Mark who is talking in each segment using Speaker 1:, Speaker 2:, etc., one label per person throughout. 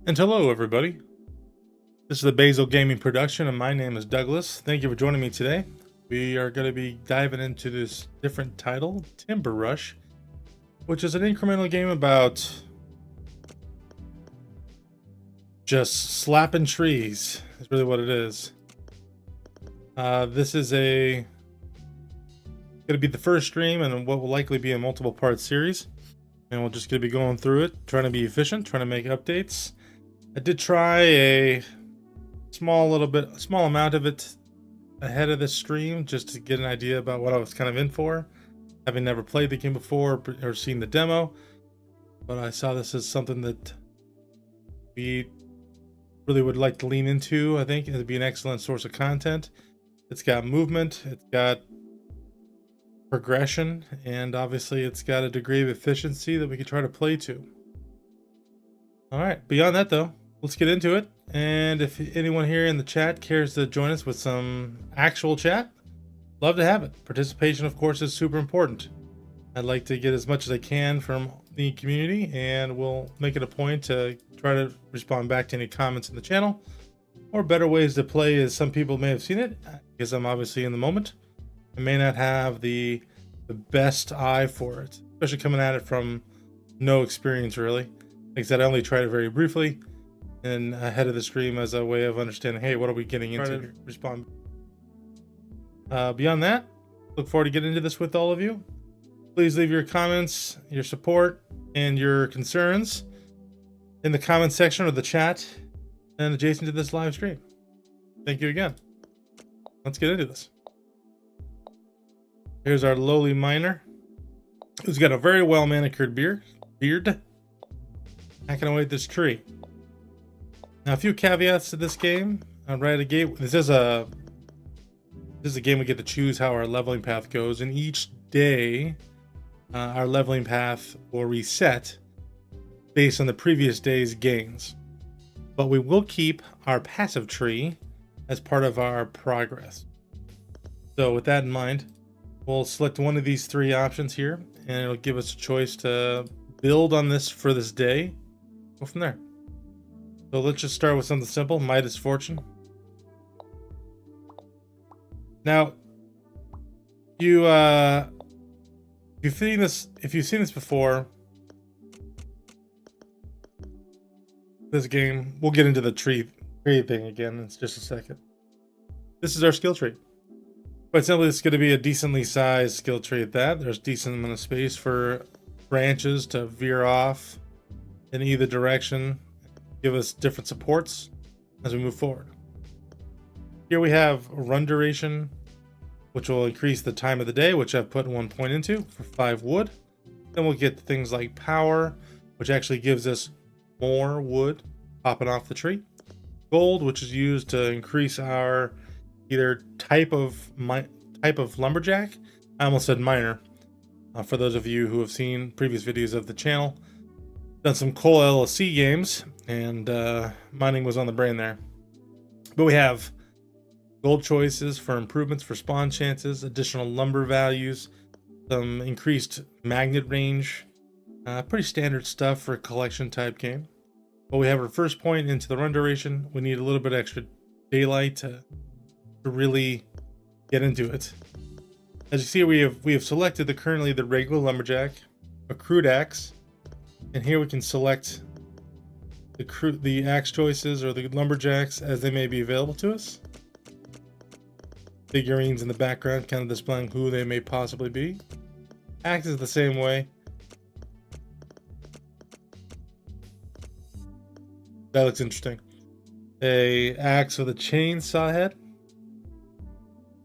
Speaker 1: And hello, everybody. This is the Basil Gaming production, and my name is Douglas. Thank you for joining me today. We are going to be diving into this different title, Timber Rush, which is an incremental game about just slapping trees. Is really what it is. This is going to be the first stream, and what will likely be a multiple-part series. And we're just going to be going through it, trying to be efficient, trying to make updates. I did try a small amount of it ahead of the stream just to get an idea about what I was kind of in for, having never played the game before or seen the demo. But I saw this as something that we really would like to lean into. I think it'd be an excellent source of content. It's got movement, it's got progression, and obviously it's got a degree of efficiency that we could try to play to. All right, beyond that though, let's get into it. And if anyone here in the chat cares to join us with some actual chat, love to have it. Participation, of course, is super important. I'd like to get as much as I can from the community, and we'll make it a point to try to respond back to any comments in the channel, or better ways to play, as some people may have seen it, because I'm obviously in the moment. I may not have the best eye for it, especially coming at it from no experience, really. Like I said, I only tried it very briefly and ahead of the stream as a way of understanding, hey, what are we getting into here? Respond. Beyond that, look forward to getting into this with all of you. Please leave your comments, your support, and your concerns in the comment section or the chat and adjacent to this live stream. Thank you again. Let's get into this. Here's our lowly miner, who's got a very well manicured beard, hacking away at this tree. Now, a few caveats to this game. Right at the gate, this is a game we get to choose how our leveling path goes, and each day our leveling path will reset based on the previous day's gains. But we will keep our passive tree as part of our progress. So with that in mind, we'll select one of these three options here, and it'll give us a choice to build on this for this day. Go from there. So let's just start with something simple, Midas Fortune. Now, if you've seen this before, this game, we'll get into the tree thing again in just a second. This is our skill tree. Quite simply, it's going to be a decently sized skill tree at that. There's decent amount of space for branches to veer off in either direction, give us different supports as we move forward. Here we have run duration, which will increase the time of the day, which I've put 1 point into for 5 wood. Then we'll get things like power, which actually gives us more wood popping off the tree. Gold, which is used to increase our either type of lumberjack. I almost said miner. For those of you who have seen previous videos of the channel, done some coal LLC games, and mining was on the brain there. But we have gold choices for improvements for spawn chances, additional lumber values, some increased magnet range, pretty standard stuff for a collection type game. But we have our first point into the run duration. We need a little bit extra daylight to really get into it. As you see, we have selected currently the regular lumberjack, a crude axe, and here we can select the axe choices or the lumberjacks as they may be available to us. Figurines in the background kind of displaying who they may possibly be. Axe is the same way. That looks interesting. A axe with a chainsaw head.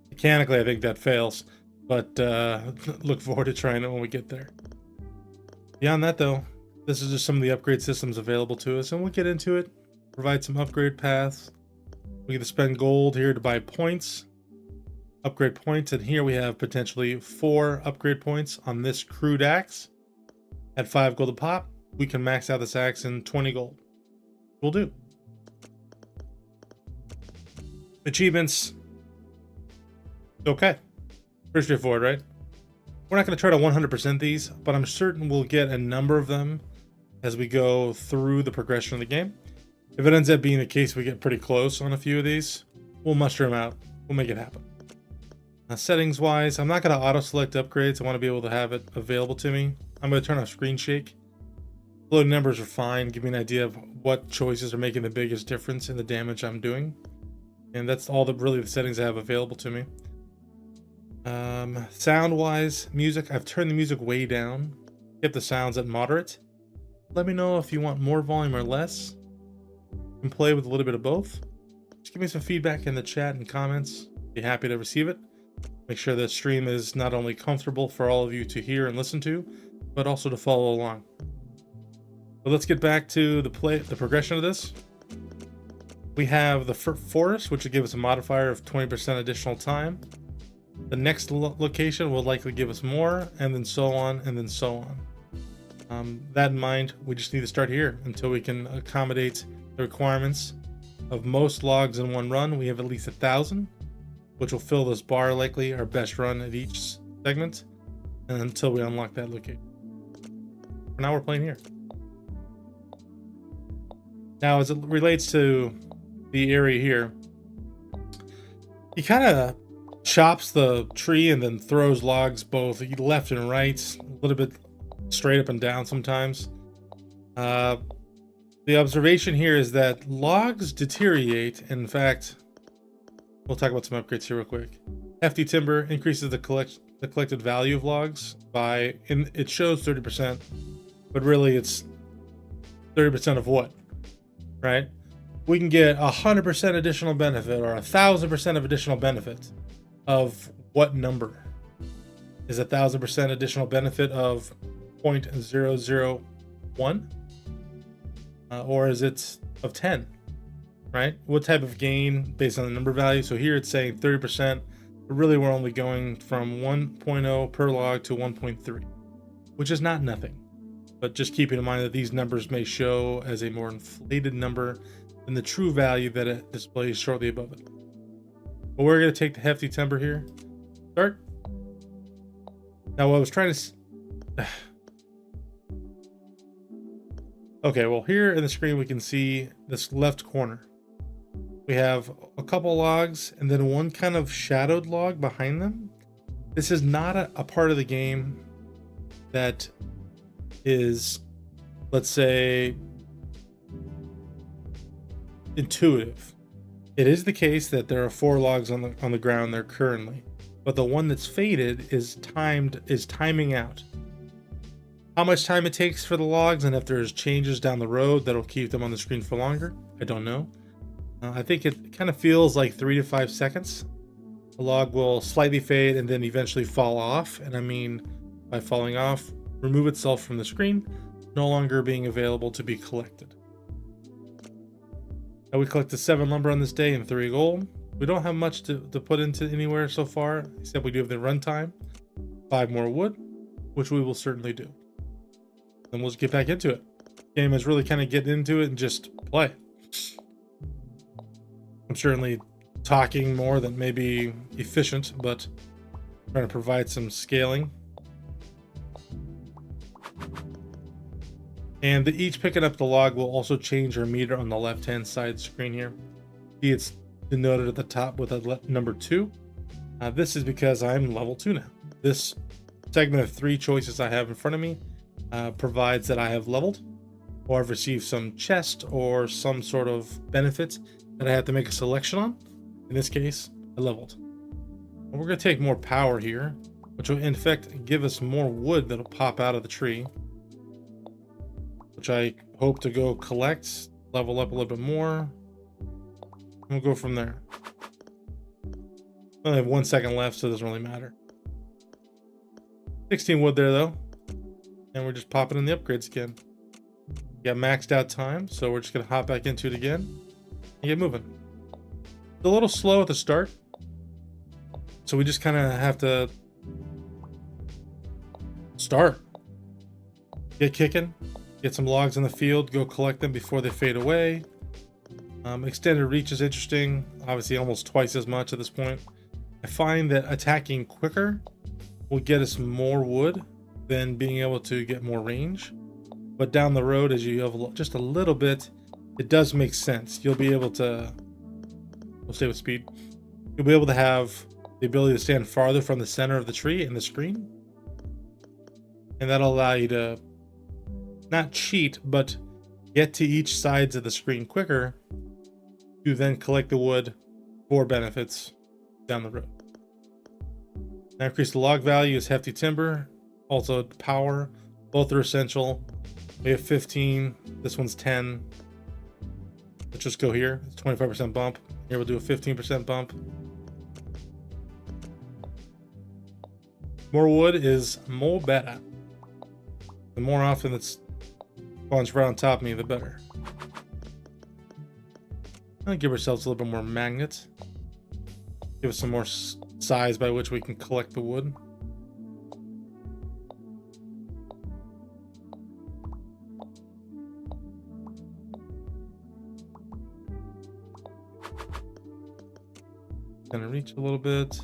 Speaker 1: Mechanically, I think that fails, but look forward to trying it when we get there. Beyond that, though, this is just some of the upgrade systems available to us, and we'll get into it, provide some upgrade paths. We get to spend gold here to buy points, upgrade points, and here we have potentially 4 upgrade points on this crude axe. At 5 gold a pop, we can max out this axe in 20 gold. We'll do. Achievements. Okay. Pretty straightforward, right? We're not going to try to 100% these, but I'm certain we'll get a number of them as we go through the progression of the game. If it ends up being the case, we get pretty close on a few of these, we'll mushroom out. We'll make it happen. Settings wise, I'm not going to auto select upgrades. I want to be able to have it available to me. I'm going to turn off screen shake. Floating numbers are fine. Give me an idea of what choices are making the biggest difference in the damage I'm doing. And that's all really the settings I have available to me. Sound wise, music, I've turned the music way down. Kept the sounds at moderate. Let me know if you want more volume or less. You can play with a little bit of both. Just give me some feedback in the chat and comments. Be happy to receive it. Make sure that stream is not only comfortable for all of you to hear and listen to, but also to follow along. But let's get back to the progression of this. We have the forest, which will give us a modifier of 20% additional time. The next location will likely give us more, and then so on, and then so on. That in mind, we just need to start here until we can accommodate the requirements of most logs in one run. We have at least 1,000, which will fill this bar likely, our best run at each segment, and until we unlock that location. For now, we're playing here. Now, as it relates to the area here, he kind of chops the tree and then throws logs both left and right, a little bit straight up and down sometimes. The observation here is that logs deteriorate. In fact, we'll talk about some upgrades here real quick. Hefty timber increases the collected value of logs by, it shows 30%, but really it's 30% of what, right? We can get 100% additional benefit or 1,000% of additional benefit of what number? Is 1,000% additional benefit of 0.001? Or is it of 10, right? What type of gain based on the number value? So here it's saying 30%, but really we're only going from 1.0 per log to 1.3, which is not nothing. But just keeping in mind that these numbers may show as a more inflated number than the true value that it displays shortly above it. But we're going to take the hefty timber here. Start. Now what I was trying to... Okay, well here in the screen we can see this left corner. We have a couple logs and then one kind of shadowed log behind them. This is not a part of the game that is, let's say, intuitive. It is the case that there are 4 logs on the ground there currently, but the one that's faded is timing out. How much time it takes for the logs and if there's changes down the road that'll keep them on the screen for longer, I don't know. I think it kind of feels like 3 to 5 seconds. The log will slightly fade and then eventually fall off. And I mean, by falling off, remove itself from the screen, no longer being available to be collected. Now we collected 7 lumber on this day and 3 gold. We don't have much to put into anywhere so far, except we do have the runtime, 5 more wood, which we will certainly do. Then we'll just get back into it. Game is really kind of getting into it and just play. I'm certainly talking more than maybe efficient, but trying to provide some scaling. And each picking up the log will also change our meter on the left-hand side screen here. See, it's denoted at the top with a number 2. This is because I'm level 2 now. This segment of 3 choices I have in front of me provides that I have leveled, or I've received some chest or some sort of benefit that I have to make a selection on. In this case, I leveled. And we're going to take more power here, which will in fact give us more wood that'll pop out of the tree, which I hope to go collect, level up a little bit more, and we'll go from there. I only have 1 second left, so it doesn't really matter. 16 wood there though. And we're just popping in the upgrades again. We got maxed out time, so we're just gonna hop back into it again and get moving. It's a little slow at the start, so we just kind of have to start, get kicking, get some logs in the field, go collect them before they fade away. Extended reach is interesting, obviously almost twice as much at this point. I find that attacking quicker will get us more wood than being able to get more range, but down the road, as you have just a little bit, it does make sense. You'll be able to, we'll stay with speed. You'll be able to have the ability to stand farther from the center of the tree and the screen. And that'll allow you to not cheat, but get to each sides of the screen quicker to then collect the wood for benefits down the road. Now increase the log value is hefty timber, also power. Both are essential. We have 15. This one's 10. Let's just go here. It's 25% bump. Here we'll do a 15% bump. More wood is more better. The more often it's spawns right on top of me, the better. I'll give ourselves a little bit more magnets. Give us some more size by which we can collect the wood. Gonna reach a little bit.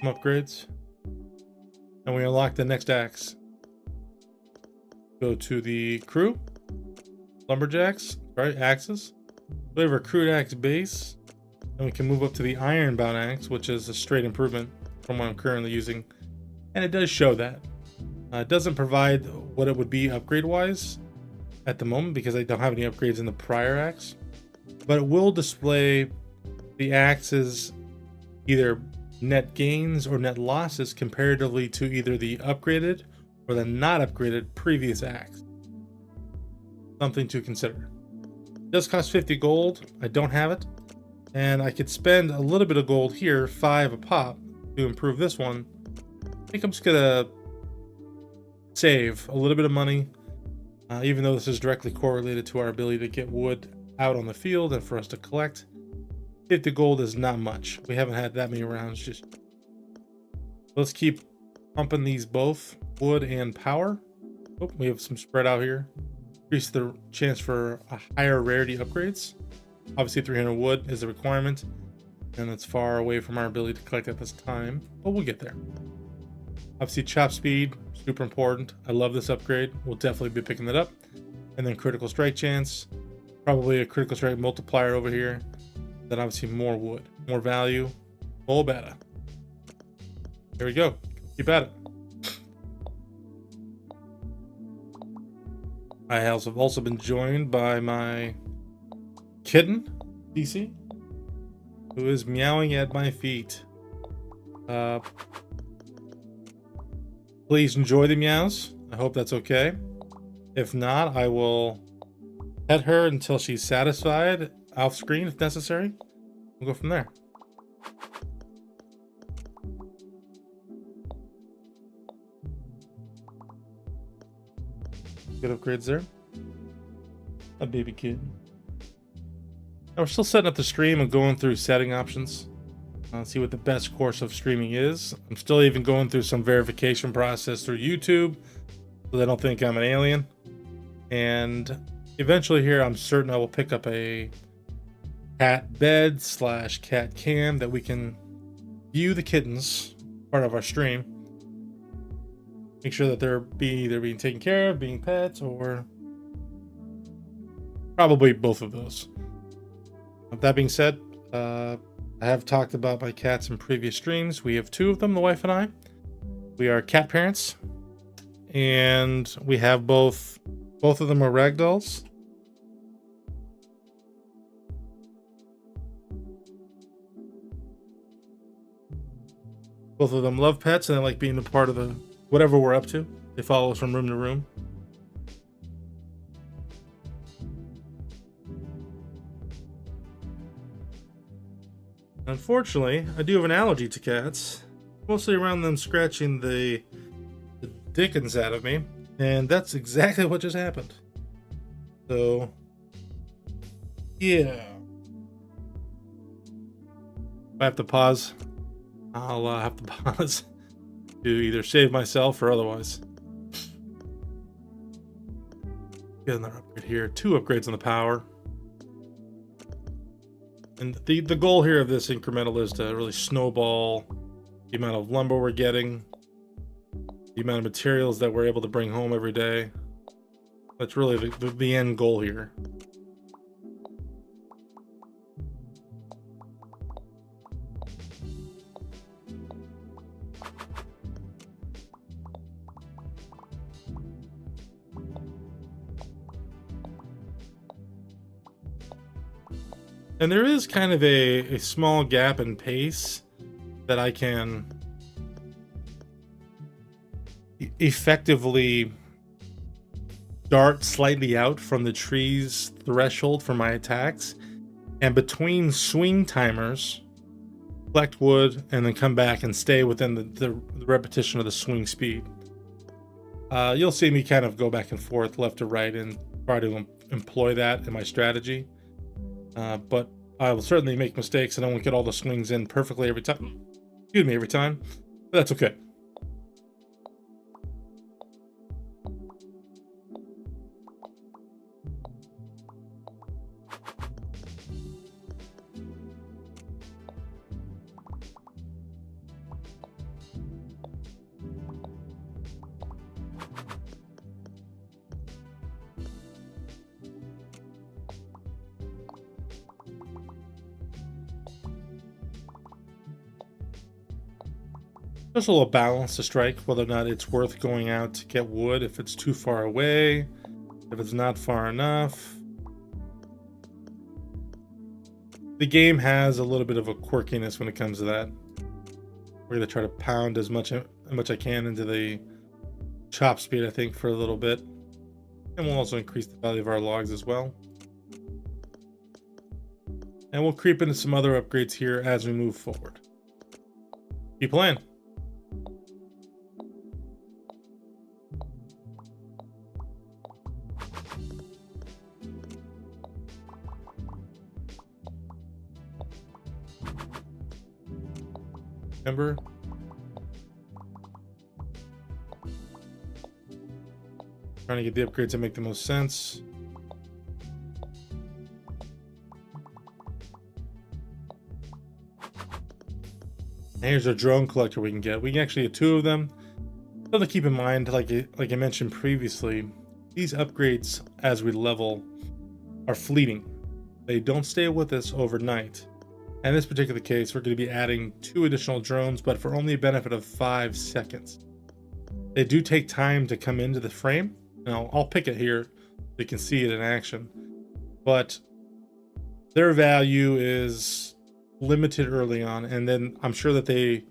Speaker 1: Some upgrades. And we unlock the next axe. Go to the crew. Lumberjacks, right? Axes. We have our crude axe base. And we can move up to the iron-bound axe, which is a straight improvement from what I'm currently using. And it does show that. It doesn't provide what it would be upgrade-wise at the moment because I don't have any upgrades in the prior axe. But it will display the axe's either net gains or net losses comparatively to either the upgraded or the not upgraded previous axe. Something to consider. It does cost 50 gold. I don't have it. And I could spend a little bit of gold here, 5 a pop, to improve this one. I think I'm just gonna save a little bit of money, even though this is directly correlated to our ability to get wood out on the field and for us to collect. 50 gold is not much. We haven't had that many rounds. Just let's keep pumping these both, wood and power. Oh, we have some spread out here. Increase the chance for a higher rarity upgrades. Obviously 300 wood is a requirement, and it's far away from our ability to collect at this time, but we'll get there. Obviously chop speed, super important. I love this upgrade. We'll definitely be picking that up. And then critical strike chance, probably a critical strike multiplier over here. Then obviously more wood, more value, all better. There we go. Keep at it. I have also been joined by my kitten, DC, who is meowing at my feet. Please enjoy the meows. I hope that's okay. If not, I will pet her until she's satisfied, off screen if necessary. We'll go from there. Good upgrades there. A baby kid. Now we're still setting up the stream and going through setting options. See what the best course of streaming is. I'm still even going through some verification process through YouTube, so they don't think I'm an alien. And eventually here, I'm certain I will pick up a cat bed / cat cam that we can view the kittens, part of our stream. Make sure that they're either being taken care of, being pets, or probably both of those. With that being said, I have talked about my cats in previous streams. We have 2 of them, the wife and I. We are cat parents, and we have both of them are ragdolls. Both of them love pets, and they like being a part of the whatever we're up to. They follow us from room to room. Unfortunately, I do have an allergy to cats, mostly around them scratching the dickens out of me, and that's exactly what just happened. So, yeah. If I have to pause, I'll have to pause to either save myself or otherwise. Get another upgrade here. 2 upgrades on the power. And the goal here of this incremental is to really snowball the amount of lumber we're getting, the amount of materials that we're able to bring home every day. That's really the end goal here. And there is kind of a small gap in pace that I can effectively dart slightly out from the tree's threshold for my attacks, and between swing timers, collect wood, and then come back and stay within the repetition of the swing speed. You'll see me kind of go back and forth, left to right, and try to employ that in my strategy. But I will certainly make mistakes, and I won't get all the swings in perfectly every time. Excuse me, every time. But that's okay. There's a little balance to strike, whether or not it's worth going out to get wood, if it's too far away, if it's not far enough. The game has a little bit of a quirkiness when it comes to that. We're gonna try to pound as much I can into the chop speed, I think, for a little bit. And we'll also increase the value of our logs as well. And we'll creep into some other upgrades here as we move forward. Keep playing. Remember? Trying to get the upgrades that make the most sense. And here's our drone collector we can get. We can actually get 2 of them. Something to keep in mind, like I mentioned previously, these upgrades as we level are fleeting. They don't stay with us overnight. In this particular case, we're going to be adding 2 additional drones, but for only a benefit of 5 seconds. They do take time to come into the frame. Now, I'll pick it here so you can see it in action. But their value is limited early on, and then I'm sure that they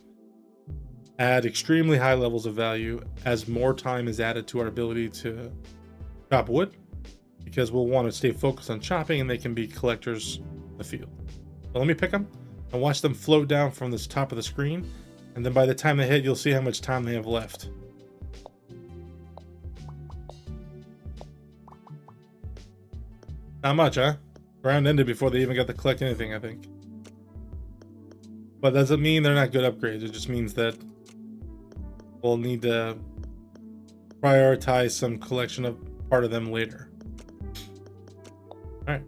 Speaker 1: add extremely high levels of value as more time is added to our ability to chop wood, because we'll want to stay focused on chopping, and they can be collectors in the field. So let me pick them and watch them float down from this top of the screen, and then by the time they hit, you'll see how much time they have left. Not much, huh? Round ended before they even got to collect anything, I think. But that doesn't mean they're not good upgrades. It just means that we'll need to prioritize some collection of part of them later. All right.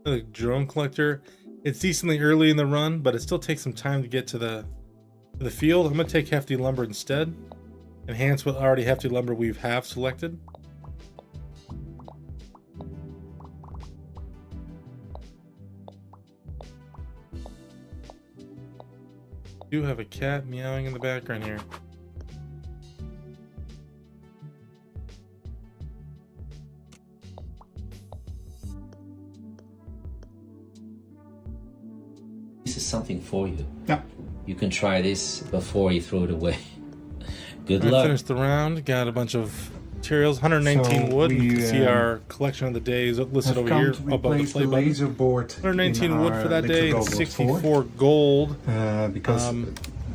Speaker 1: The drone collector, it's decently early in the run, but it still takes some time to get to the field. I'm going to take hefty lumber instead. Enhance what already hefty lumber we have selected. Do have a cat meowing in the background here.
Speaker 2: This is something for you.
Speaker 3: Yeah.
Speaker 2: You can try this before you throw it away. Good
Speaker 1: I
Speaker 2: luck.
Speaker 1: finished the round. Got a bunch of materials. 119
Speaker 3: So
Speaker 1: wood.
Speaker 3: we,
Speaker 1: You can see our collection of the days listed over here above the play button.
Speaker 3: laser board
Speaker 1: 119 wood for that day and 64
Speaker 3: 4,
Speaker 1: gold.
Speaker 3: because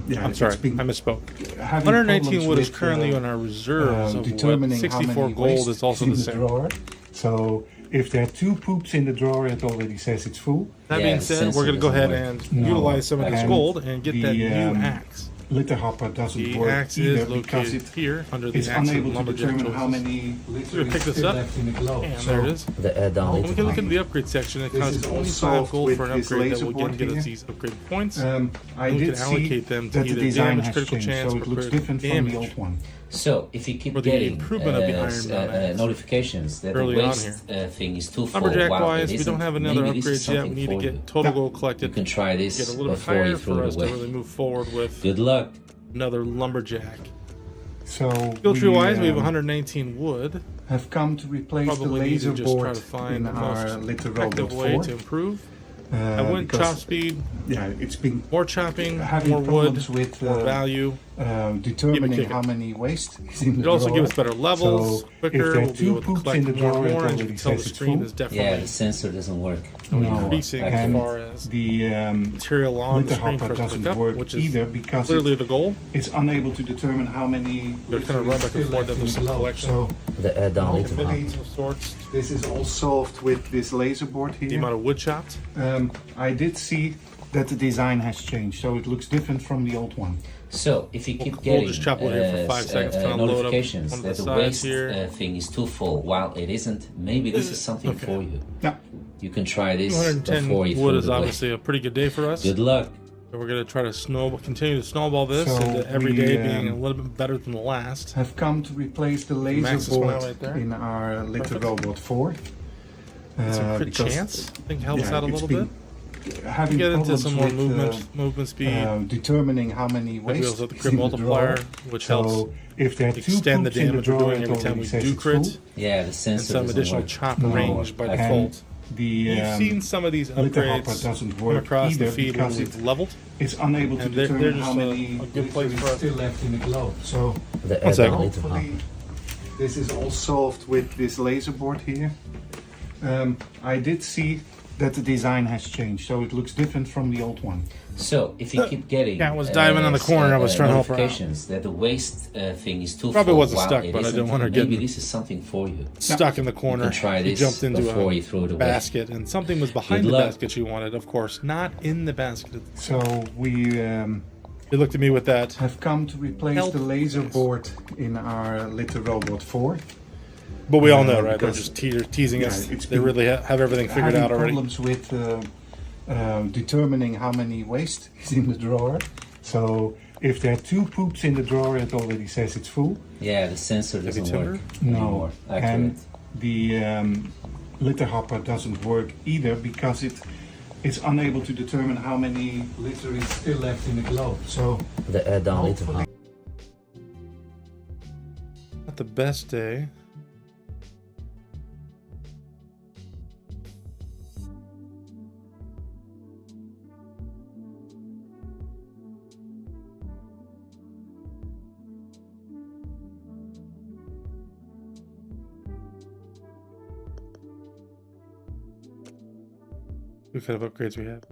Speaker 3: yeah,
Speaker 1: I'm sorry, I misspoke. 119 wood is currently on our reserves of wood.
Speaker 3: determining
Speaker 1: 64
Speaker 3: how many
Speaker 1: gold is also
Speaker 3: in
Speaker 1: the same.
Speaker 3: drawer. So if there are 2 poops in the drawer, it already says it's full.
Speaker 1: That
Speaker 2: Yeah,
Speaker 1: being
Speaker 2: the
Speaker 1: said,
Speaker 2: sensor
Speaker 1: we're going to go ahead
Speaker 2: doesn't
Speaker 1: and utilize some of this
Speaker 3: And
Speaker 1: gold and get that
Speaker 3: the,
Speaker 1: new axe.
Speaker 3: litter hopper doesn't
Speaker 1: The
Speaker 3: work
Speaker 1: axe
Speaker 3: either
Speaker 1: is
Speaker 3: because
Speaker 1: located here under the
Speaker 3: it's
Speaker 1: axe and
Speaker 3: unable to
Speaker 1: lumberjack
Speaker 3: determine how
Speaker 1: choices.
Speaker 3: many
Speaker 1: We're
Speaker 3: litter
Speaker 1: gonna
Speaker 3: is
Speaker 1: pick this
Speaker 3: still
Speaker 1: up,
Speaker 3: left in the globe.
Speaker 1: and
Speaker 3: So
Speaker 1: there it is.
Speaker 2: The add-on
Speaker 1: We
Speaker 2: later
Speaker 1: can look
Speaker 2: on.
Speaker 1: into the upgrade section. It
Speaker 3: This
Speaker 1: costs
Speaker 3: is all
Speaker 1: 25
Speaker 3: solved
Speaker 1: gold
Speaker 3: with
Speaker 1: for an
Speaker 3: this
Speaker 1: upgrade that
Speaker 3: laser
Speaker 1: will
Speaker 3: board
Speaker 1: again get
Speaker 3: here.
Speaker 1: us these upgrade points.
Speaker 3: I
Speaker 1: And we
Speaker 3: did
Speaker 1: can allocate
Speaker 3: see
Speaker 1: them to
Speaker 3: that the
Speaker 1: either
Speaker 3: design
Speaker 1: damage,
Speaker 3: has
Speaker 1: critical
Speaker 3: changed,
Speaker 1: chance,
Speaker 3: so
Speaker 1: or
Speaker 3: it looks
Speaker 1: critical
Speaker 3: different from the
Speaker 1: damage.
Speaker 3: old one.
Speaker 2: So if you keep
Speaker 1: For the
Speaker 2: getting
Speaker 1: improvement of the Iron Man axe.
Speaker 2: notifications that the
Speaker 1: Early on
Speaker 2: waste thing is too full,
Speaker 1: Lumberjack
Speaker 2: while
Speaker 1: wise,
Speaker 2: it
Speaker 1: we don't
Speaker 2: isn't,
Speaker 1: have another
Speaker 2: maybe this is
Speaker 1: upgrades yet. We
Speaker 2: something
Speaker 1: need to
Speaker 2: for
Speaker 1: get
Speaker 2: you.
Speaker 1: total gold
Speaker 2: You
Speaker 1: collected.
Speaker 2: can try this
Speaker 1: Get a little bit
Speaker 2: before
Speaker 1: higher
Speaker 2: you throw
Speaker 1: for
Speaker 2: it
Speaker 1: us to
Speaker 2: away.
Speaker 1: really move forward with
Speaker 2: Good luck.
Speaker 1: another lumberjack.
Speaker 3: So
Speaker 1: Skill tree wise, we have
Speaker 3: um,
Speaker 1: 119 wood.
Speaker 3: have come to replace
Speaker 1: Probably
Speaker 3: the
Speaker 1: need to
Speaker 3: laser
Speaker 1: just try
Speaker 3: board
Speaker 1: to find
Speaker 3: in
Speaker 1: the
Speaker 3: our
Speaker 1: most
Speaker 3: litter
Speaker 1: effective
Speaker 3: robot
Speaker 1: way
Speaker 3: 4.
Speaker 1: to improve. I went
Speaker 3: because,
Speaker 1: chop speed,
Speaker 3: yeah, it's been
Speaker 1: more chopping,
Speaker 3: having
Speaker 1: more wood,
Speaker 3: problems with
Speaker 1: more value.
Speaker 3: determining
Speaker 1: kicking.
Speaker 3: how many waste is in the
Speaker 1: It also
Speaker 3: drawer.
Speaker 1: gives us better levels,
Speaker 3: So
Speaker 1: quicker.
Speaker 3: if there are
Speaker 1: We'll be
Speaker 3: two
Speaker 1: able to
Speaker 3: poops
Speaker 1: collect
Speaker 3: in the
Speaker 1: more
Speaker 3: drawer, it
Speaker 1: and you
Speaker 3: already
Speaker 1: can tell the
Speaker 3: says it's
Speaker 1: screen
Speaker 3: full.
Speaker 1: is
Speaker 2: Yeah,
Speaker 1: definitely
Speaker 2: the sensor doesn't work.
Speaker 1: increasing as
Speaker 3: and
Speaker 1: far as
Speaker 3: the
Speaker 1: material on the
Speaker 3: litter
Speaker 1: screen
Speaker 3: hopper
Speaker 1: for us to
Speaker 3: doesn't
Speaker 1: pick up,
Speaker 3: work
Speaker 1: which is
Speaker 3: either because
Speaker 1: clearly the goal.
Speaker 3: it's unable to determine how many
Speaker 1: They're kind of
Speaker 3: litter
Speaker 1: run
Speaker 3: is
Speaker 1: back and
Speaker 3: still
Speaker 1: forth
Speaker 3: left
Speaker 1: at
Speaker 3: in
Speaker 1: this
Speaker 3: the globe.
Speaker 1: collection.
Speaker 3: So
Speaker 2: The add-on later on.
Speaker 1: Abilities of sorts,
Speaker 3: this is all solved with this laser board
Speaker 1: the
Speaker 3: here.
Speaker 1: amount of wood chopped.
Speaker 3: I did see that the design has changed, so it looks different from the old one.
Speaker 2: So if you keep
Speaker 1: We'll
Speaker 2: getting
Speaker 1: just chop wood here for 5 seconds to unload up
Speaker 2: notifications
Speaker 1: one of the
Speaker 2: that the
Speaker 1: sides
Speaker 2: waste
Speaker 1: here.
Speaker 2: thing is too full, while it isn't, maybe this is something
Speaker 1: Okay.
Speaker 2: for you.
Speaker 3: Yeah.
Speaker 2: You can try this
Speaker 1: 210
Speaker 2: before you
Speaker 1: wood
Speaker 2: throw
Speaker 1: is
Speaker 2: it away.
Speaker 1: obviously a pretty good day for us.
Speaker 2: Good luck.
Speaker 1: So we're going to try to continue to snowball this
Speaker 3: So
Speaker 1: into every
Speaker 3: we,
Speaker 1: day being a little bit better than the last.
Speaker 3: Have come to replace the
Speaker 1: Max
Speaker 3: laser
Speaker 1: is going
Speaker 3: board
Speaker 1: right there.
Speaker 3: in our litter
Speaker 1: Perfect.
Speaker 3: robot 4.
Speaker 1: Some crit
Speaker 3: because,
Speaker 1: chance, I think, helps out a
Speaker 3: it's
Speaker 1: little
Speaker 3: been
Speaker 1: bit.
Speaker 3: Having
Speaker 1: Get into
Speaker 3: problems
Speaker 1: some more
Speaker 3: with
Speaker 1: movement speed.
Speaker 3: determining how many
Speaker 1: We
Speaker 3: waste
Speaker 1: also have the
Speaker 3: is
Speaker 1: crit
Speaker 3: in the
Speaker 1: multiplier,
Speaker 3: drawer.
Speaker 1: which
Speaker 3: So
Speaker 1: helps
Speaker 3: if there are two
Speaker 1: extend the
Speaker 3: poops in the
Speaker 1: damage we're
Speaker 3: drawer,
Speaker 1: doing
Speaker 3: it
Speaker 1: every time
Speaker 3: already
Speaker 1: we
Speaker 3: says
Speaker 1: do
Speaker 3: it's
Speaker 1: crit,
Speaker 3: full.
Speaker 2: Yeah, the
Speaker 1: and
Speaker 2: sensor
Speaker 1: some
Speaker 2: doesn't
Speaker 1: additional
Speaker 2: work.
Speaker 1: chop
Speaker 3: No.
Speaker 1: range by
Speaker 3: And
Speaker 1: default.
Speaker 3: The
Speaker 1: You've seen some of these
Speaker 3: litter hopper
Speaker 1: upgrades
Speaker 3: doesn't
Speaker 1: come
Speaker 3: work
Speaker 1: across the
Speaker 3: either
Speaker 1: feed when
Speaker 3: because
Speaker 1: we've leveled.
Speaker 3: it's unable to
Speaker 1: And they're
Speaker 3: determine
Speaker 1: just
Speaker 3: how many
Speaker 1: a good place
Speaker 3: litter
Speaker 1: for
Speaker 3: is
Speaker 1: us.
Speaker 3: still left in the globe. So
Speaker 2: The
Speaker 1: One second.
Speaker 2: add-on later
Speaker 3: hopefully
Speaker 2: on.
Speaker 3: this is all solved with this laser board here. I did see that the design has changed, so it looks different from the old one.
Speaker 2: So if you keep getting
Speaker 1: Yeah, I was diving in the corner, I was trying to help her out.
Speaker 2: notifications that the waste thing is too
Speaker 1: Probably
Speaker 2: full,
Speaker 1: wasn't
Speaker 2: while
Speaker 1: stuck,
Speaker 2: it
Speaker 1: but I didn't
Speaker 2: isn't,
Speaker 1: want her
Speaker 2: maybe
Speaker 1: getting
Speaker 2: this is something for you.
Speaker 1: Stuck in the corner.
Speaker 2: You can try
Speaker 1: She
Speaker 2: this
Speaker 1: jumped into
Speaker 2: before
Speaker 1: a
Speaker 2: you throw it away.
Speaker 1: basket, and something was behind
Speaker 2: Good
Speaker 1: the
Speaker 2: luck.
Speaker 1: basket she wanted, of course, not in the basket.
Speaker 3: So we
Speaker 1: He looked at me with that.
Speaker 3: have come to replace
Speaker 1: Help.
Speaker 3: the laser board in our litter robot 4.
Speaker 1: But we all know, right? They're
Speaker 3: because-
Speaker 1: just teasing
Speaker 3: yeah,
Speaker 1: us.
Speaker 3: it's
Speaker 1: They
Speaker 3: been
Speaker 1: really have everything figured
Speaker 3: Having
Speaker 1: out already.
Speaker 3: problems with determining how many waste is in the drawer. So if there are two poops in the drawer, it already says it's full.
Speaker 2: Yeah, the sensor doesn't
Speaker 1: timber?
Speaker 2: work
Speaker 3: No,
Speaker 2: anymore.
Speaker 3: and
Speaker 2: Accurate.
Speaker 3: the litter hopper doesn't work either because it's unable to determine how many litter is still left in the globe. So
Speaker 2: The add-on later on.
Speaker 1: Not the best day. What kind of upgrades we have?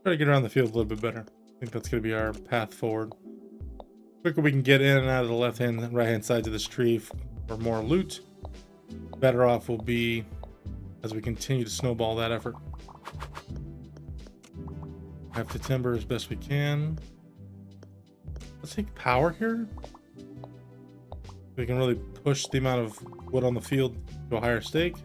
Speaker 1: Try to get around the field a little bit better. I think that's going to be our path forward. Quicker we can get in and out of the left hand and right hand sides of this tree for more loot, better off we'll be as we continue to snowball that effort. Have to timber as best we can. Let's take power here. We can really push the amount of wood on the field to a higher stake.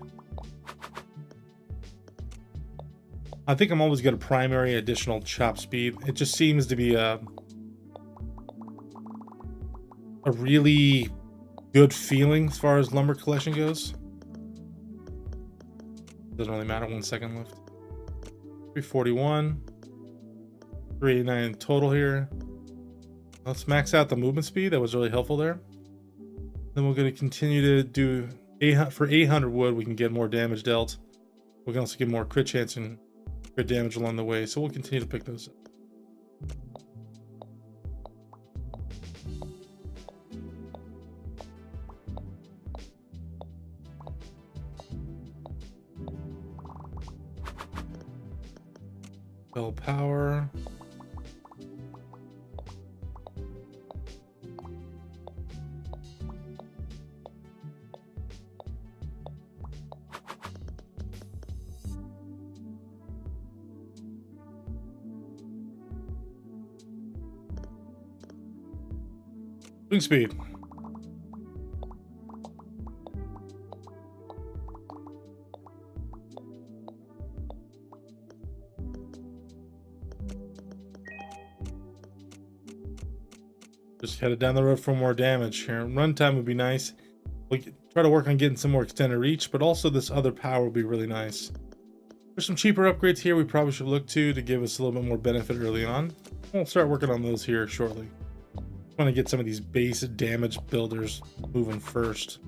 Speaker 1: I think I'm always going to primary additional chop speed. It just seems to be a really good feeling as far as lumber collection goes. Doesn't really matter. 1 second left. 341. 389 total here. Let's max out the movement speed. That was really helpful there. Then we're going to continue to do 800 for 800 wood. We can get more damage dealt. We can also get more crit chance and crit damage along the way. So we'll continue to pick those up. Bell power. Swing speed. Just headed down the road for more damage here. Runtime would be nice. We try to work on getting some more extended reach, but also this other power would be really nice. There's some cheaper upgrades here we probably should look to give us a little bit more benefit early on. We'll start working on those here shortly. I want to get some of these base damage builders moving first.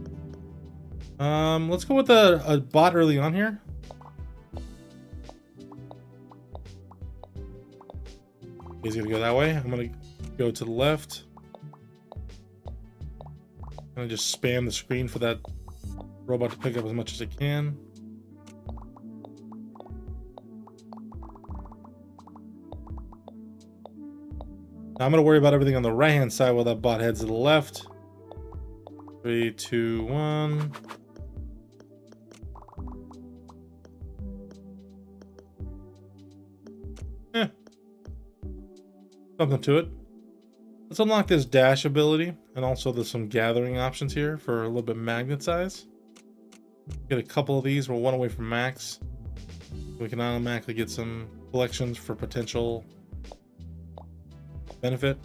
Speaker 1: Let's go with a bot early on here. He's gonna go that way. I'm gonna go to the left. I'm gonna just spam the screen for that robot to pick up as much as it can. Now I'm gonna worry about everything on the right hand side while that bot heads to the left. 3, 2, 1. Something to it. Let's unlock this dash ability, and also there's some gathering options here for a little bit magnet size. Get a couple of these. We're one away from max. We can automatically get some collections for potential benefit.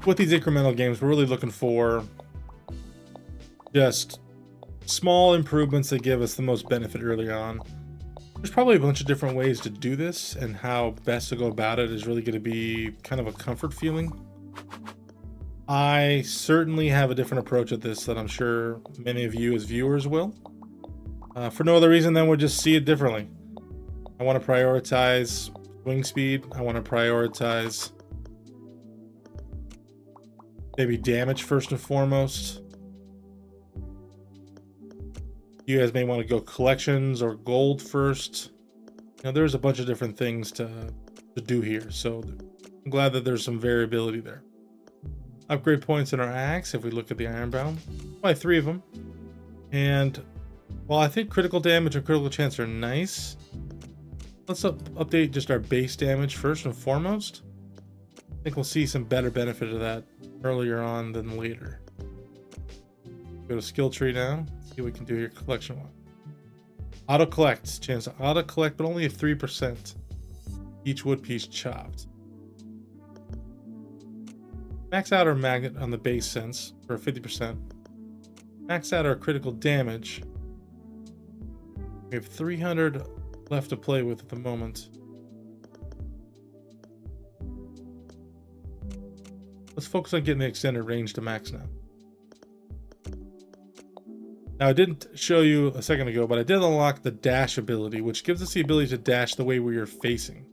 Speaker 1: With these incremental games, we're really looking for just small improvements that give us the most benefit early on. There's probably a bunch of different ways to do this, and how best to go about it is really going to be kind of a comfort feeling. I certainly have a different approach at this that I'm sure many of you as viewers will. For no other reason than we'll just see it differently. I want to prioritize swing speed. I want to prioritize maybe damage first and foremost. You guys may want to go collections or gold first. You know, there's a bunch of different things to do here, so I'm glad that there's some variability there. Upgrade points in our axe, if we look at the Ironbound, by 3 of them. And while I think critical damage and critical chance are nice, let's update just our base damage first and foremost. I think we'll see some better benefit of that earlier on than later. Go to skill tree now. See what we can do here collection one. Auto collect. Chance to auto collect, but only at 3%. Each wood piece chopped. Max out our magnet on the base sense for 50%. Max out our critical damage. We have 300 left to play with at the moment. Let's focus on getting the extended range to max now. Now, I didn't show you a second ago, but I did unlock the dash ability, which gives us the ability to dash the way we are facing.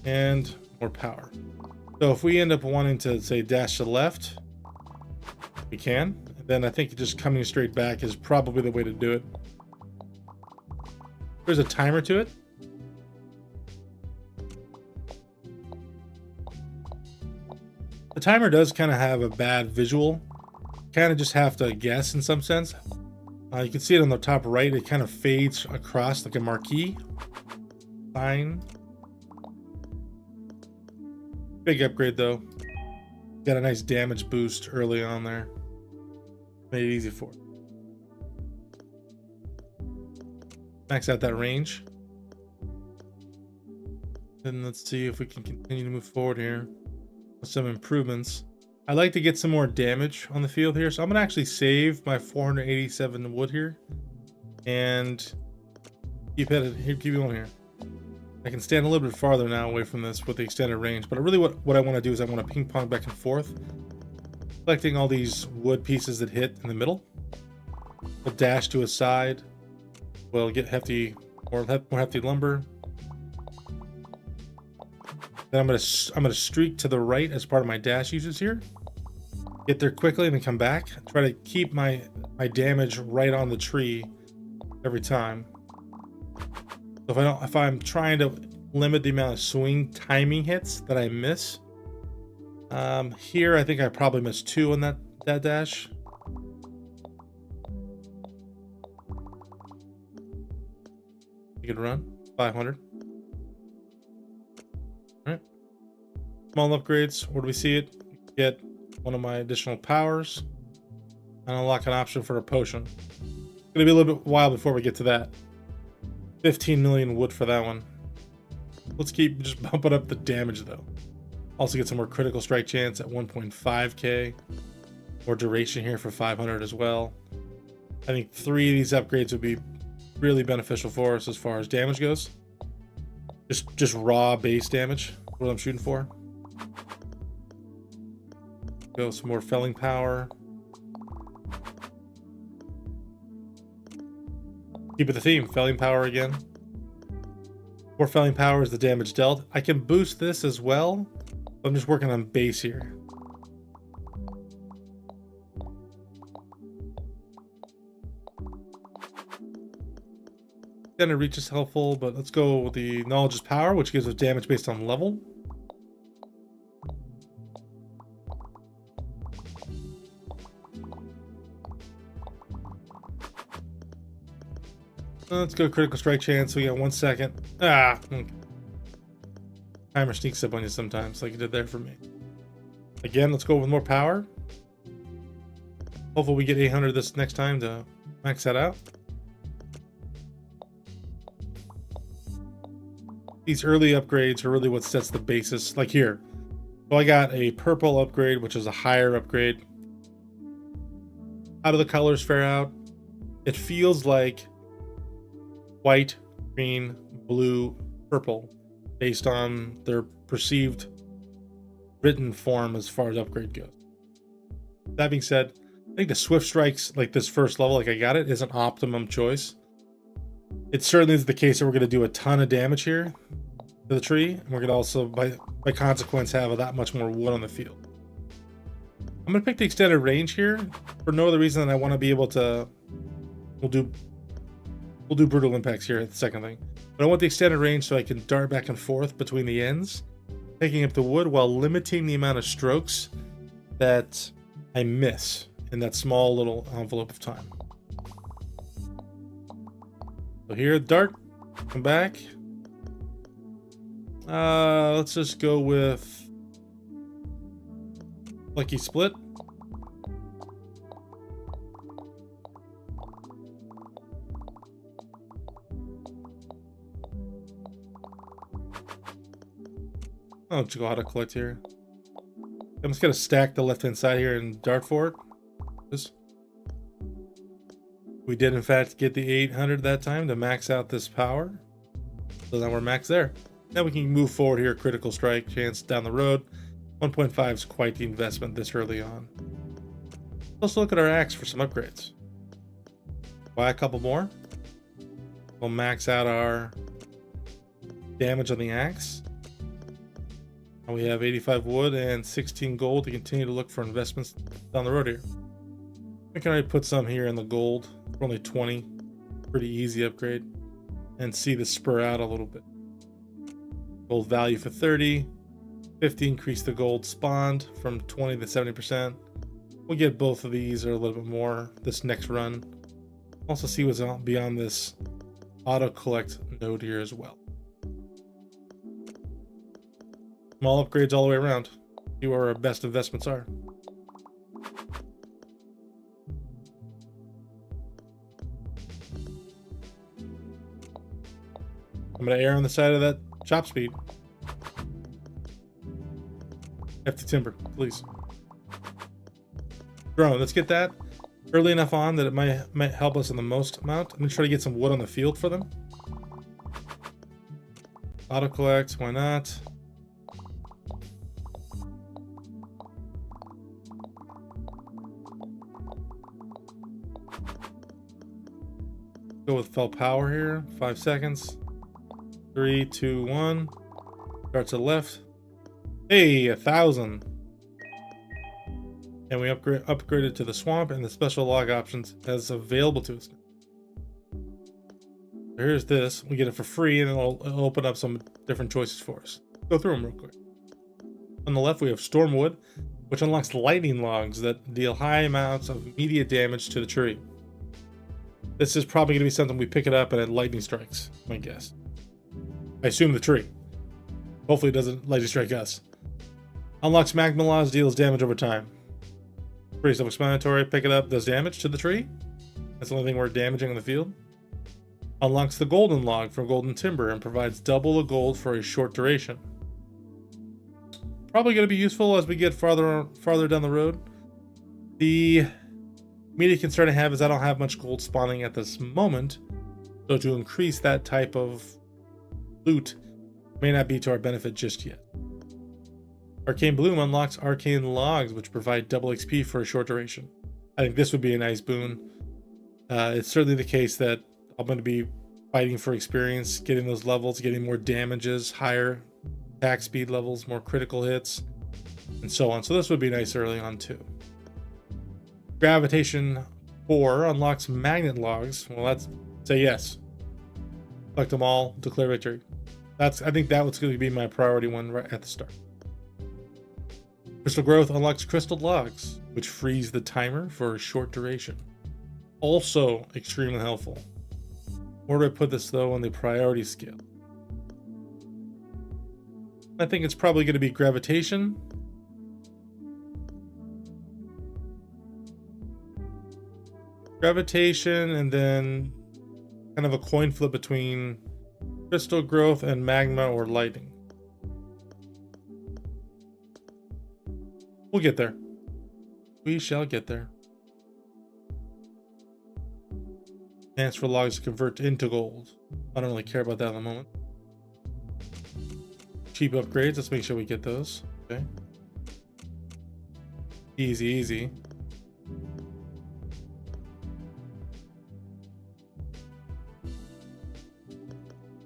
Speaker 1: And more power. So if we end up wanting to, say, dash to the left, we can. And then I think just coming straight back is probably the way to do it. There's a timer to it. The timer does kind of have a bad visual. Kind of just have to guess in some sense. You can see it on the top right. It kind of fades across like a marquee. Fine. Big upgrade though. Got a nice damage boost early on there. Made it easy for it. Max out that range. Then let's see if we can continue to move forward here with some improvements. I'd like to get some more damage on the field here, so I'm gonna actually save my 487 wood here and keep headed here, keep going here. I can stand a little bit farther now away from this with the extended range, but really what I want to do is I want to ping pong back and forth, collecting all these wood pieces that hit in the middle. We'll dash to a side. We'll get more hefty lumber. Then I'm gonna streak to the right as part of my dash uses here. Get there quickly and then come back. Try to keep my damage right on the tree every time. So if I'm trying to limit the amount of swing timing hits that I miss, here I think I probably missed 2 on that dash. You could run 500. Small upgrades. Where do we see it? Get one of my additional powers and unlock an option for a potion. It's gonna be a little bit while before we get to that. 15 million wood for that one. Let's keep just bumping up the damage though. Also get some more critical strike chance at 1.5k. More duration here for 500 as well. I think 3 of these upgrades would be really beneficial for us as far as damage goes. Just raw base damage, what I'm shooting for. Go some more felling power. Keep it the theme, felling power again. More felling power is the damage dealt. I can boost this as well. I'm just working on base here. Extended reach is helpful, but let's go with the knowledge is power, which gives us damage based on level. Let's go critical strike chance. We got 1 second. Ah, okay. Timer sneaks up on you sometimes, like it did there for me. Again, let's go with more power. Hopefully we get 800 this next time to max that out. These early upgrades are really what sets the basis. Like here, so I got a purple upgrade, which is a higher upgrade. How do the colors fare out? It feels like white, green, blue, purple, based on their perceived written form as far as upgrade goes. That being said, I think the swift strikes, like this first level, like I got it, is an optimum choice. It certainly is the case that we're going to do a ton of damage here to the tree, and we're going to also, by consequence, have that much more wood on the field. I'm going to pick the extended range here for no other reason than I want to be able to. We'll do brutal impacts here at the second thing, but I want the extended range so I can dart back and forth between the ends, picking up the wood while limiting the amount of strokes that I miss in that small little envelope of time. So here, dart, come back. Let's just go with Lucky Split. I'll just go auto collect here. I'm just gonna stack the left hand side here and dart for it. We did in fact get the 800 that time to max out this power. So now we're max there. Now we can move forward here, critical strike chance down the road. 1.5 is quite the investment this early on. Let's look at our axe for some upgrades. Buy a couple more. We'll max out our damage on the axe. And we have 85 wood and 16 gold to continue to look for investments down the road here. I can already put some here in the gold for only 20. Pretty easy upgrade. And see the spur out a little bit. Gold value for 30. 50 increase the gold spawned from 20 to 70%. We'll get both of these or a little bit more this next run. Also see what's beyond this auto collect node here as well. Small upgrades all the way around. See where our best investments are. I'm going to err on the side of that chop speed. Hefty timber, please. Drone, let's get that early enough on that it might help us in the most amount. I'm going to try to get some wood on the field for them. Auto collect, why not? Go with fell power here. 5 seconds. 3, 2, 1. Start to the left. Hey, 1,000. And we upgraded to the swamp and the special log options as available to us. Here's this. We get it for free, and it'll open up some different choices for us. Go through them real quick. On the left, we have Stormwood, which unlocks lightning logs that deal high amounts of immediate damage to the tree. This is probably going to be something we pick it up and it lightning strikes, my guess. I assume the tree. Hopefully it doesn't lightning strike us. Unlocks magma laws, deals damage over time. Pretty self-explanatory. Pick it up, does damage to the tree. That's the only thing we're damaging in the field. Unlocks the golden log from golden timber and provides double the gold for a short duration. Probably going to be useful as we get farther down the road. The immediate concern I have is I don't have much gold spawning at this moment, so to increase that type of loot may not be to our benefit just yet. Arcane Bloom unlocks arcane logs, which provide double XP for a short duration. I think this would be a nice boon. It's certainly the case that I'm going to be fighting for experience, getting those levels, getting more damages, higher attack speed levels, more critical hits, and so on. So this would be nice early on too. Gravitation 4 unlocks magnet logs. Well, let's say yes. Collect them all, declare victory. I think that was going to be my priority one right at the start. Crystal Growth unlocks crystal logs, which freeze the timer for a short duration. Also extremely helpful. Where do I put this though on the priority scale? I think it's probably going to be gravitation. Gravitation, and then kind of a coin flip between crystal growth and magma or lightning. We'll get there. We shall get there. Chance for logs to convert into gold. I don't really care about that in the moment. Cheap upgrades. Let's make sure we get those. Okay. Easy, easy.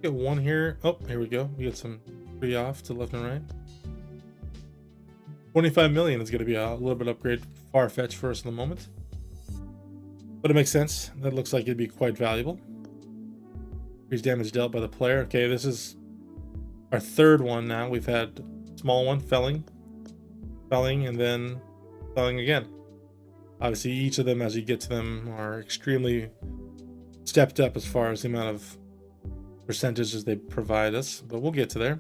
Speaker 1: Get one here. Oh, here we go. We get some free off to left and right. 25 million is going to be a little bit upgrade, far-fetched for us in the moment. But it makes sense. That looks like it'd be quite valuable. Increased damage dealt by the player. Okay, this is our third one now. We've had small one, felling, and then felling again. Obviously, each of them, as you get to them, are extremely stepped up as far as the amount of percentages they provide us, but we'll get to there.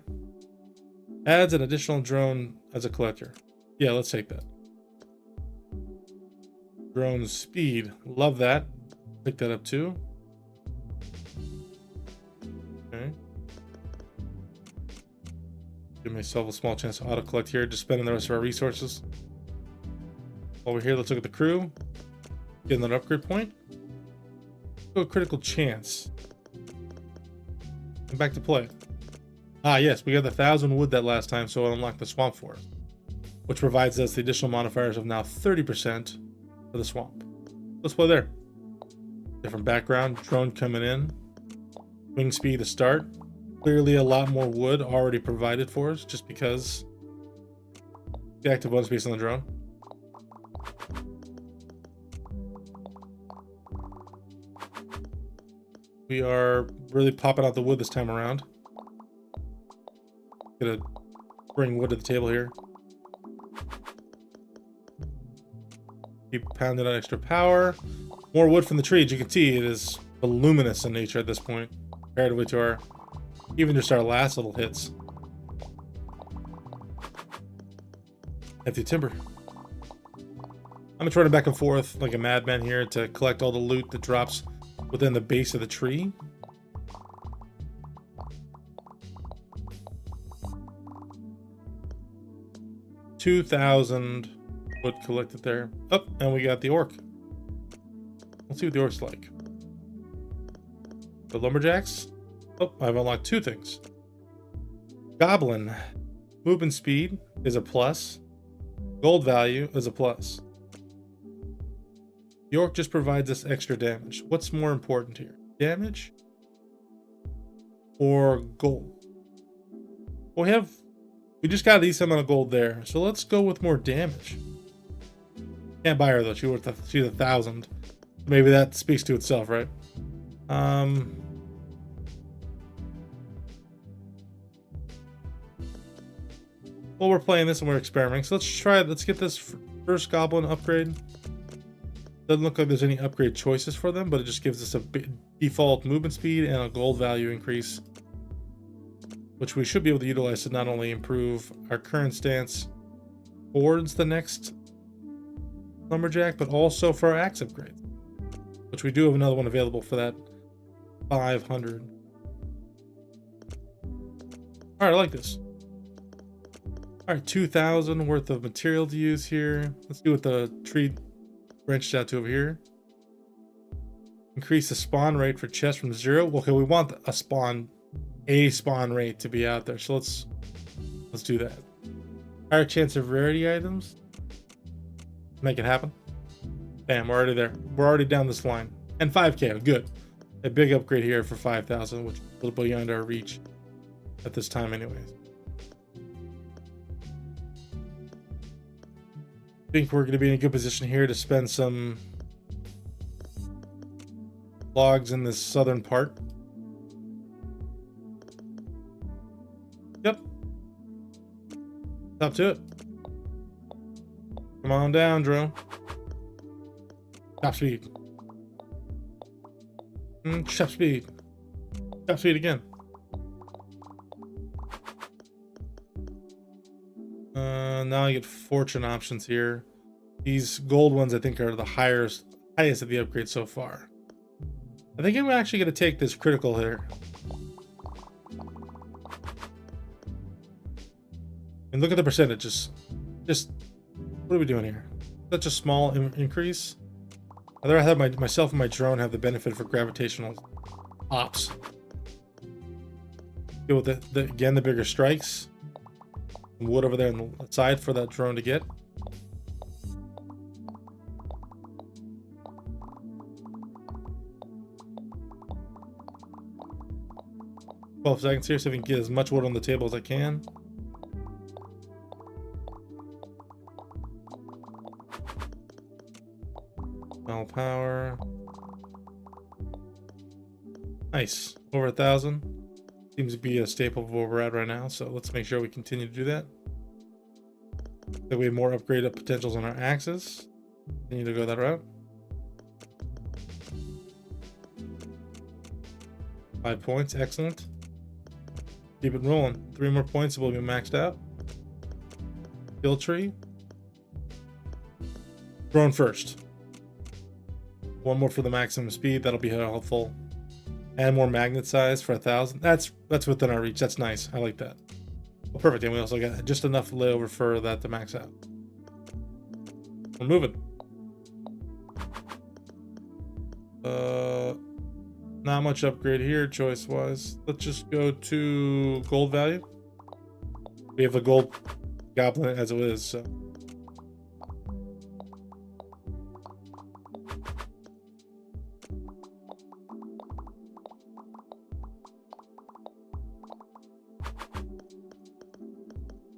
Speaker 1: Adds an additional drone as a collector. Yeah, let's take that. Drone speed. Love that. Pick that up too. Okay. Give myself a small chance to auto collect here, just spending the rest of our resources. Over here, let's look at the crew. Get another upgrade point. Go critical chance. And back to play. Ah, yes, we got the 1,000 wood that last time, so it unlocked the swamp forest, which provides us the additional modifiers of now 30% for the swamp. Let's play there. Different background, drone coming in. Wing speed to start. Clearly a lot more wood already provided for us, just because the active one space on the drone. We are really popping out the wood this time around. Gonna bring wood to the table here. Keep pounding out extra power. More wood from the tree. As you can see, it is voluminous in nature at this point, comparatively to our, even just our last little hits. Empty timber. I'm just running back and forth like a madman here to collect all the loot that drops within the base of the tree. $2,000 wood collected there. Oh, and we got the orc. Let's see what the orc's like. The lumberjacks. Oh, I've unlocked two things. Goblin. Movement speed is a plus. Gold value is a plus. The orc just provides us extra damage. What's more important here? Damage or gold? Well, we just got a decent amount of gold there, so let's go with more damage. Can't buy her though. She's 1,000. Maybe that speaks to itself, right? Well, we're playing this and we're experimenting, so let's get this first goblin upgrade. Doesn't look like there's any upgrade choices for them, but it just gives us a default movement speed and a gold value increase, which we should be able to utilize to not only improve our current stance, towards the next lumberjack, but also for our axe upgrades, which we do have another one available for that 500. All right, I like this. All right, 2,000 worth of material to use here. Let's do what the tree branched out to over here. Increase the spawn rate for chests from 0. Okay, we want a spawn rate to be out there, so let's do that. Higher chance of rarity items. Make it happen. Bam, we're already there. We're already down this line. And 5k, good. A big upgrade here for 5,000, which is a little beyond our reach at this time anyways. I think we're going to be in a good position here to spend some logs in this southern part. Yep. Up to it. Come on down, drone. Top speed. Top speed. Top speed again. Now I get fortune options here. These gold ones I think are the highest of the upgrades so far. I think I'm actually going to take this critical here. And look at the percentages. Just, what are we doing here? Such a small increase. I'd rather have myself and my drone have the benefit for gravitational ops. Deal with again, the bigger strikes. Wood over there on the side for that drone to get. $12 here, so we can get as much wood on the table as I can. All power. Nice. Over 1,000. Seems to be a staple of where we're at right now, so let's make sure we continue to do that. So we have more upgraded potentials on our axes. Continue to go that route. 5 points, excellent. Keep it rolling. 3 more points, we'll be maxed out. Skill tree. Drone first. 1 more for the maximum speed, that'll be helpful. And more magnet size for 1,000. That's within our reach. That's nice. I like that. Well, perfect. And we also got just enough layover for that to max out. We're moving. Not much upgrade here choice wise. Let's just go to gold value. We have a gold goblin as it is, so.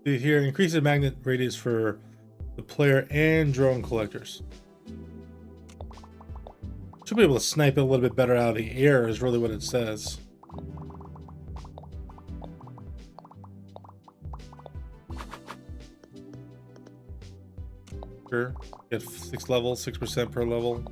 Speaker 1: Here, increase the magnet radius for the player and drone collectors. Should be able to snipe it a little bit better out of the air is really what it says. Sure, get 6 levels, 6% per level.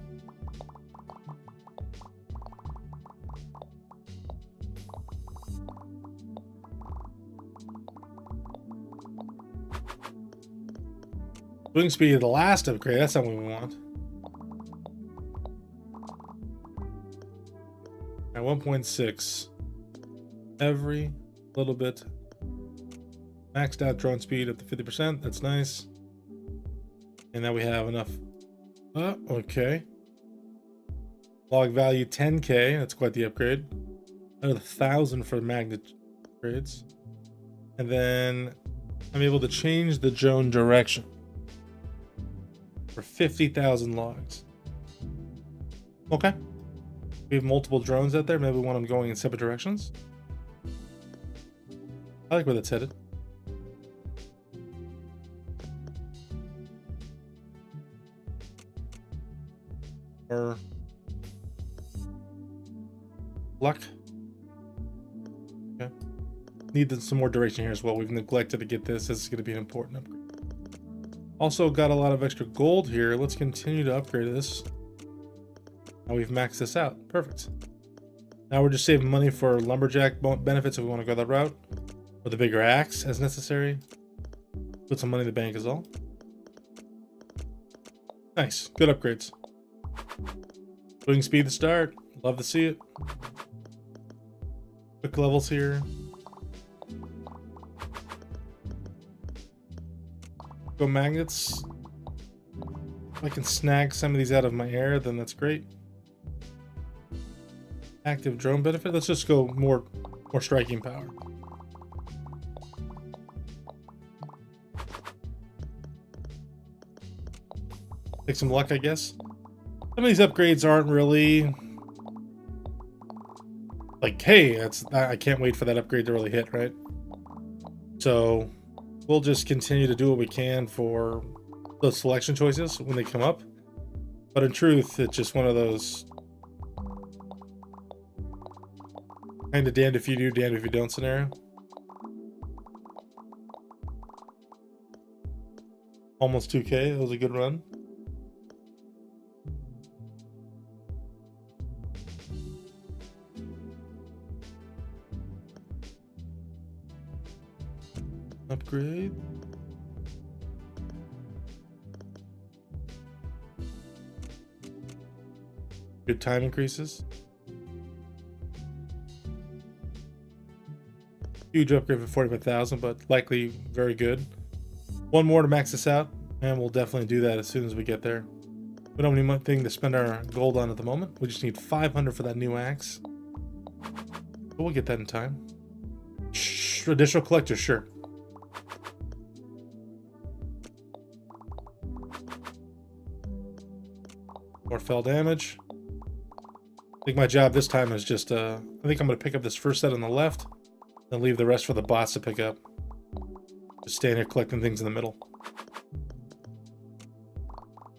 Speaker 1: Swing speed, the last upgrade, that's something we want. At 1.6. Every little bit. Maxed out drone speed up to 50%, that's nice. And now we have enough. Okay. Log value 10k, that's quite the upgrade. Another 1,000 for magnet upgrades. And then I'm able to change the drone direction. For 50,000 logs. Okay. We have multiple drones out there. Maybe we want them going in separate directions. I like where that's headed. Or luck. Okay. Need some more duration here as well. We've neglected to get this. This is going to be an important upgrade. Also got a lot of extra gold here. Let's continue to upgrade this. Now we've maxed this out. Perfect. Now we're just saving money for lumberjack benefits if we want to go that route. Or the bigger axe as necessary. Put some money in the bank as well. Nice. Good upgrades. Swing speed to start. Love to see it. Quick levels here. Go magnets. If I can snag some of these out of my air, then that's great. Active drone benefit. Let's just go more striking power. Take some luck, I guess. Some of these upgrades aren't really like, hey, I can't wait for that upgrade to really hit, right? So we'll just continue to do what we can for those selection choices when they come up. But in truth, it's just one of those kind of damned if you do, damned if you don't scenario. Almost 2K. That was a good run. Upgrade. Good time increases. Huge upgrade for 45,000, but likely very good. One more to max this out, and we'll definitely do that as soon as we get there. We don't have anything to spend our gold on at the moment. We just need 500 for that new axe. But we'll get that in time. Additional collector, sure. More fell damage. I think my job this time is just, I think I'm going to pick up this first set on the left, then leave the rest for the bots to pick up. Just stand here collecting things in the middle.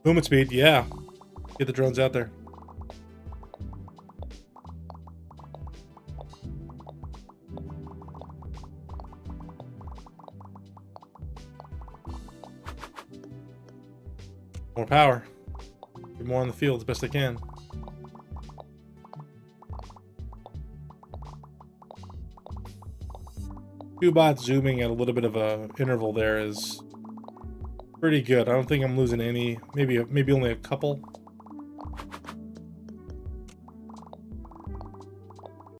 Speaker 1: Movement speed, yeah. Get the drones out there. More power. Get more on the field as best I can. Two bots zooming at a little bit of a interval there is pretty good. I don't think I'm losing any. Maybe only a couple.